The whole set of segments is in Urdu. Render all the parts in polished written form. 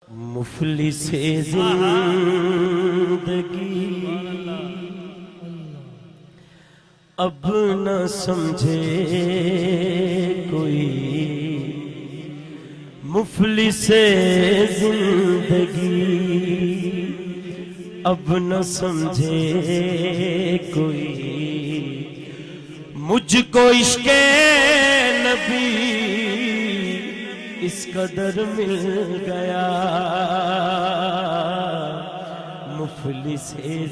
مفلس زندگی اب نہ سمجھے کوئی، مفلس زندگی اب نہ سمجھے کوئی، مجھ کو عشق نبی اس قدر مل گیا، مفلس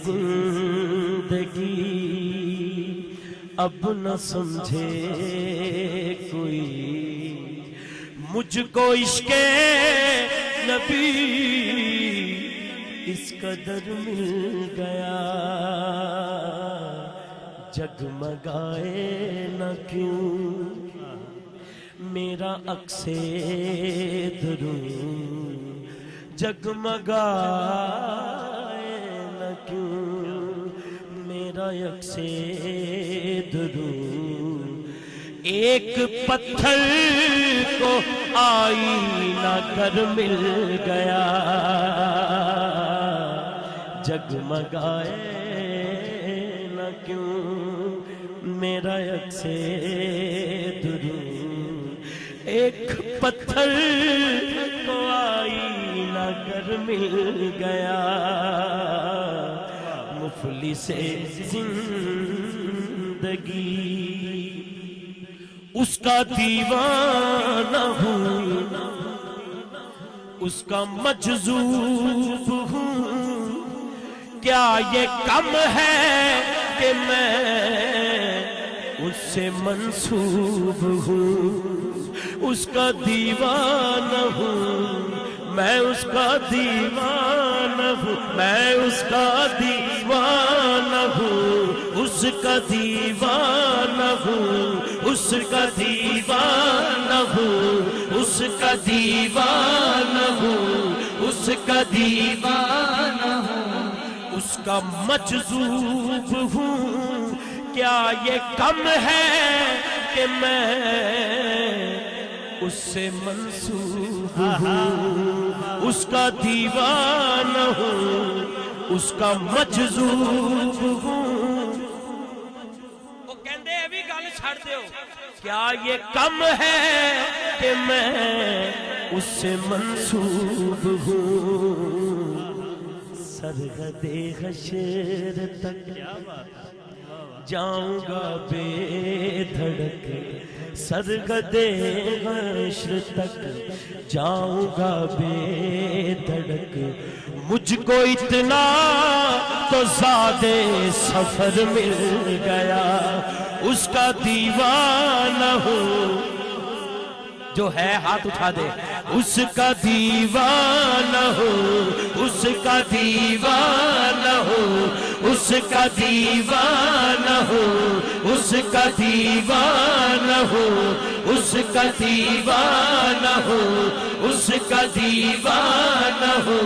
زندگی اب نہ سمجھے کوئی، مجھ کو عشق نبی اس قدر مل گیا، جگمگائے نہ کیوں میرا عکس درود، جگمگائے نہ کیوں میرا عکس درود، ایک پتھر کو آئینہ کر مل گیا، جگمگائے نہ کیوں میرا عکس درود، ایک پتھر کو آئینہ کر مل گیا، مفلس زندگی اس کا دیوانہ ہوں، اس کا مجذوب ہوں، کیا یہ کم ہے کہ میں اس سے منسوب ہوں، اس کا دیوانہ ہوں، میں اس کا دیوانہ ہوں، میں اس کا دیوانہ ہوں، اس کا دیوانہ ہوں، اس کا دیوانہ ہوں، اس کا دیوانہ ہوں، اس کا دیوانہ ہوں، اس کا مجذوب ہوں، کیا یہ کم ہے کہ میں اس سے منسوب ہوں، اس کا دیوانہ ہوں، اس کا مجذوب ہوں، وہ کہندے ہیں بھی گل چھڑ دیو، کیا یہ کم ہے کہ میں اس سے منسوب ہوں، سرحد حشر تک جاؤں گا بے دھڑک، سرحد حشر تک جاؤں گا بے دھڑک، مجھ کو اتنا تو زیادہ سفر مل گیا، اس کا دیوانہ ہوں، جو ہے ہاتھ اٹھا دے، اس کا دیوانہ ہو، اس کا دیوانہ ہو، اس کا دیوانہ ہو، اس کا دیوانہ ہو، اس کا دیوانہ ہو، اس کا دیوانہ ہو،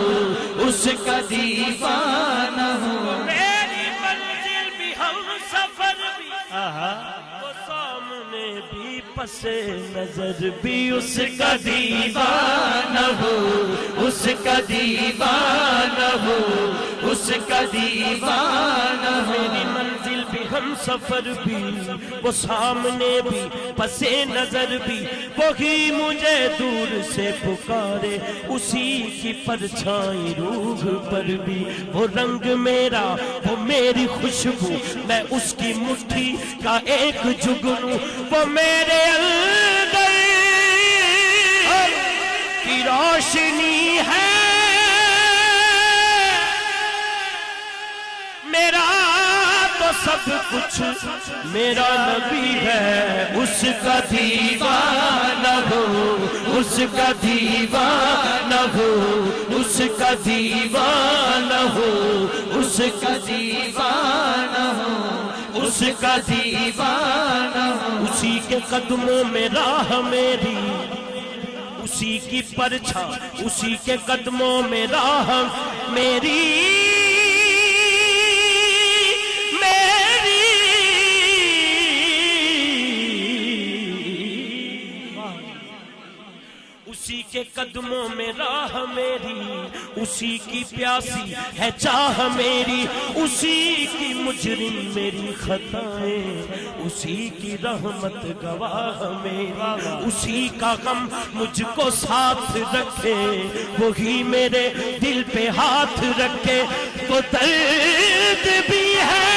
اس کا دیوانہ ہو، میری منزل بھی ہم سفر بھی، وہ سامنے بھی پس نظر بھی، اس کا دیوانہ ہو، اس کا دیوانہ ہو، اس کا دیوانہ ہو، میری منزل بھی ہم سفر بھی، وہ سامنے بھی پس نظر بھی، وہی مجھے دور سے پکارے، اسی کی پرچھائی روح پر بھی، وہ رنگ میرا، وہ میری خوشبو، میں اس کی مٹھی کا ایک جگنو، وہ میرے اندر کی روشنی ہے، میرا تو سب کچھ میرا نبی ہے، اس کا دیوانہ ہو، اس کا دیوانہ ہو، اس کا دیوانہ ہو، اس کا دیوانہ ہو، اس کا دیوانہ ہو، اسی کے قدموں میں راہ میری، اسی کی پرچھائی، اسی کے قدموں میں راہ میری، اسی کے قدموں میں راہ میری، اسی کی پیاسی ہے چاہ میری، اسی کی مجرم میری خطائیں، اسی کی رحمت گواہ میری، اسی کا غم مجھ کو ساتھ رکھے، وہی میرے دل پہ ہاتھ رکھے، تو درد بھی ہے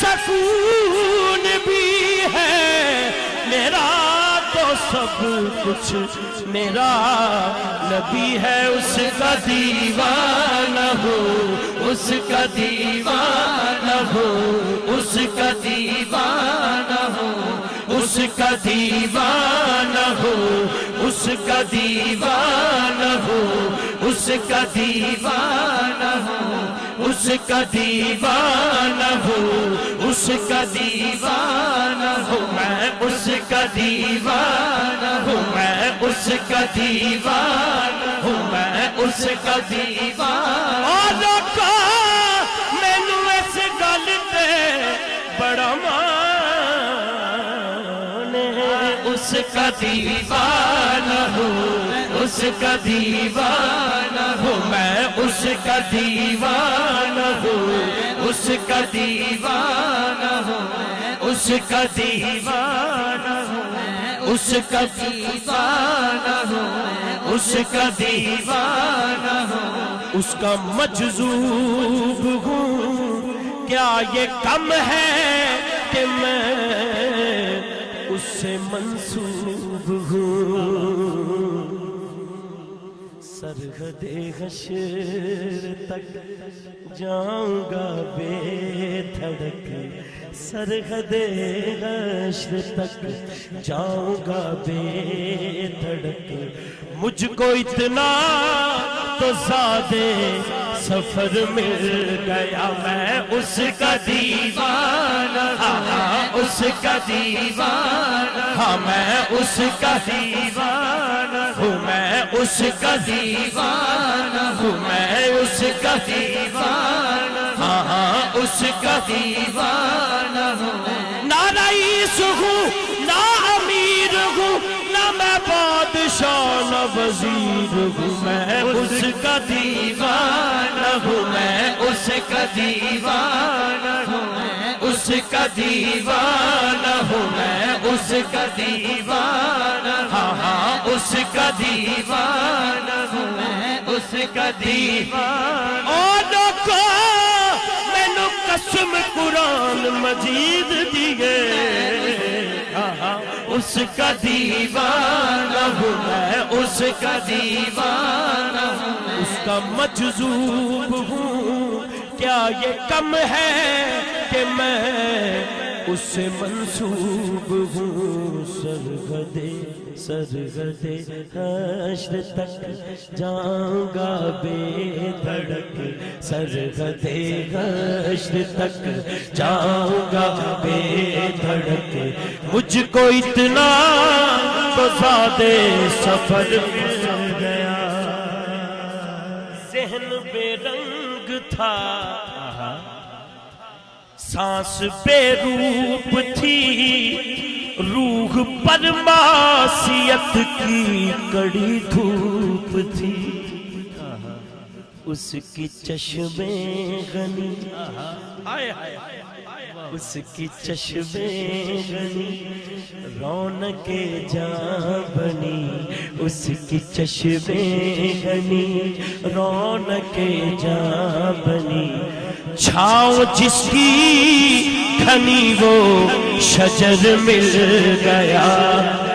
سکون بھی ہے، میرا تو سب کچھ میرا نبی ہے، اس کا دیوانہ ہو، اس کا دیوانہ ہو، اس کا دیوانہ ہو، اس کا دیوانہ ہو، اس کا دیوانہ ہو، اس کا دیوانہ ہو، اس کا دیوانہ ہو، اس کا دیوانہ ہو، میں اس کا دیوانہ ہوں، میں اس کا دیوانہ ہوں، میں اس کا دیوانہ ہوں۔ اور روکا مینو اس گل تے بڑا اس کا دیوانہ ہوں، اس کا دیوانہ ہوں، میں اس کا دیوانہ ہوں، اس کا دیوانہ ہوں، اس کا دیوانہ ہوں، اس کا دیوانہ ہوں، اس کا دیوانہ ہوں، اس کا مجذوب ہوں، کیا یہ کم ہے کہ میں اس سے منسوب ہوں، سرحد حشر تک جاؤں گا بے دھڑک، سرحد حشر تک جاؤں گا بے دھڑک، مجھ کو اتنا تو زیادہ سفر مل گیا، میں اس کا دیوانہ ہوں، اس کا دیوانہ ہاں، میں اس کا دیوانہ ہوں، میں اس کا دیوانہ ہوں، میں اس کا دیوانہ ہاں ہاں، اس کا دیوانہ ہوں، نہ رئیس ہوں نہ امیر ہوں، نہ میں بادشاہ نہ وزیر ہوں، میں اس کا دیوانہ ہوں، میں اس کا دیوانہ ہوں، اس کا دیوانہ ہوں، میں اس کا دیوانہ ہاں ہاں، اس کا دیوانہ ہوں، میں اس کا دیوانہ۔ اور لوگوں مینو قسم قرآن مجید دیئے، اس کا دیوانہ ہوں، میں اس کا دیوانہ ہوں، اس کا مجذوب ہوں، کیا یہ کم ہے کہ میں اس سے منسوب ہوں، سرحد حشر تک جاؤں گا بے دھڑک، سرحد حشر تک جاؤں گا بے دھڑک، مجھ کو اتنا تو زیادہ سفر مل گیا، ذہن بے رنگ تھا، سانس بے روپ تھی، روح پر معصیت کی کڑی دھوپ تھی، اس کی چشمیں غنی، اس کی چشمیں غنی رونق جاں بنی، اس کی چشمیں غنی رونق جاں بنی، چھاؤں جس کی گھنی وہ شجر مل گیا،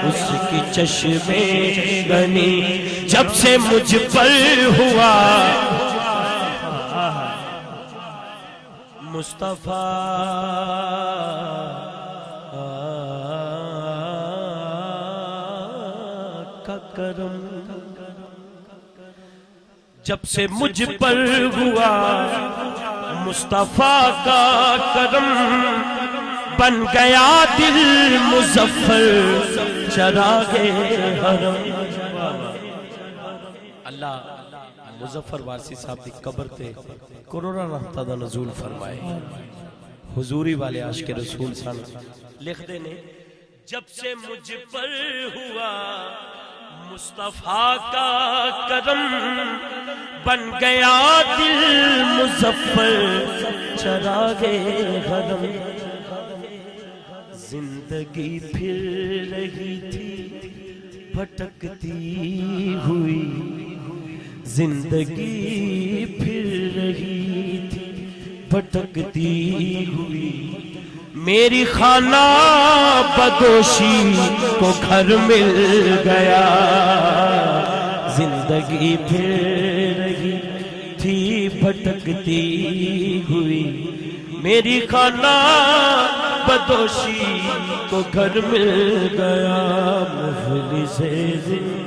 اس کی چشمیں غنی جب سے مجھ پر ہوا، مصطفیٰ کا کرم، جب سے مجھ پر ہوا مصطفیٰ کا کرم، بن گیا دل مظفر چراغ حرم۔ اللہ مظفر وارسی صاحب دی قبر تے کروڑا رحمتہ دا نزول فرمائے، حضوری والے عاشق رسول سن لکھ دے نے، جب سے مجھ پر ہوا مصطفیٰ کا کرم بن گیا دل مظفر چراغ حرم زندگی پھر رہی تھی بھٹکتی ہوئی زندگی پھر رہی تھی بھٹکتی ہوئی میری خانہ بدوشی کو گھر مل گیا زندگی پھر رہی تھی بھٹکتی ہوئی میری خانہ بدوشی کو گھر مل گیا مفلس زندگی